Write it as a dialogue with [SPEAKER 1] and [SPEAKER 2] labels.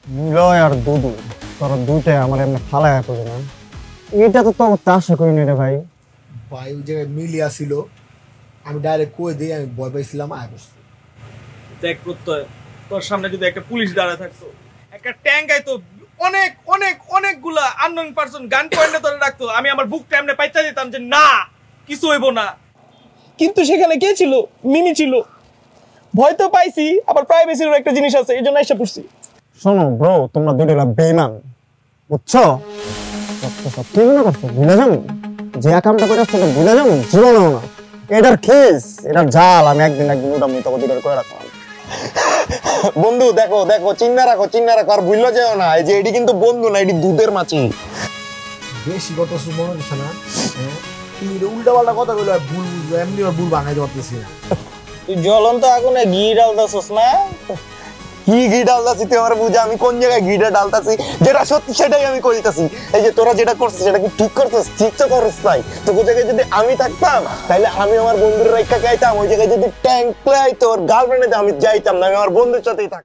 [SPEAKER 1] নিলয় আর দুদু তোরা দুইটাই আমার এমনি ফালায়া করবে না। এটা তো তো আশা করি না রে ভাই।
[SPEAKER 2] ভাই ওই জায়গায় মিলিয়া ছিল, আমি ডাইরেক্ট কয়ে দিই আমি ভয় পাইছিলাম আয় বসছি।
[SPEAKER 3] দেখ প্রত্যয়, তোর সামনে যদি একটা পুলিশ দাঁড়ায় থাকতো, একটা ট্যাঙ্ক আইতো, অনেক অনেক অনেকগুলা আননোন পারসন গান পয়েন্টে ধরে রাখতো, আমি আমার বুকটা এমনি পাইতে দিতাম যে না কিছু হইব না। কিন্তু সেখানে কে ছিল? মিমি ছিল। ভয় তো পাইছি, আবার প্রাইভেসির একটা জিনিস আছে, এই জন্য এসে পড়ছি।
[SPEAKER 1] শোনো ব্রো, তোমরা দুইটা বেইমান, বুঝছো? সব কি মনে করছো ভুলে যাবো? যে কামটা করে আসছো ভুলে যাবো? জীবনেও না। এটার কেস, এটার জাল আমি একদিন ওটা মুই তোকে দুইটার করে রাখলাম।
[SPEAKER 4] বন্ধু দেখো দেখো, চিন্না রাখো আর ভুললো যেও না, এই যে এটি কিন্তু বন্ধু না, এটি দুধের মাছি।
[SPEAKER 2] বেশি কথা মনে হচ্ছে না? হ্যাঁ, তুই উল্টা পাল্টা কথা বলে ভুল এমনি ভুল বানাইতে পারতেছি না।
[SPEAKER 3] তুই জ্বলন্ত আগুনে ঘি ডালতাছস না?
[SPEAKER 4] কি ঘি ডালতাছি তুই আমার বুঝা, আমি কোন জায়গায় ঘিটা ডালতাছি? যেটা সত্যি সেটাই আমি কইতাছি। এই যে তোরা যেটা করছিস সেটা কি ঠিক করছিস? ঠিক তো করছিস নাই। তোকে জায়গায় যদি আমি থাকতাম তাহলে আমি আমার বন্ধুর রেখা খাইতাম, ওই জায়গায় যদি ট্যাঙ্ক আইতো ওর গার্লফ্রেন্ডে আমি যাইতাম না, আমি আমার বন্ধুর সাথেই থাকতাম।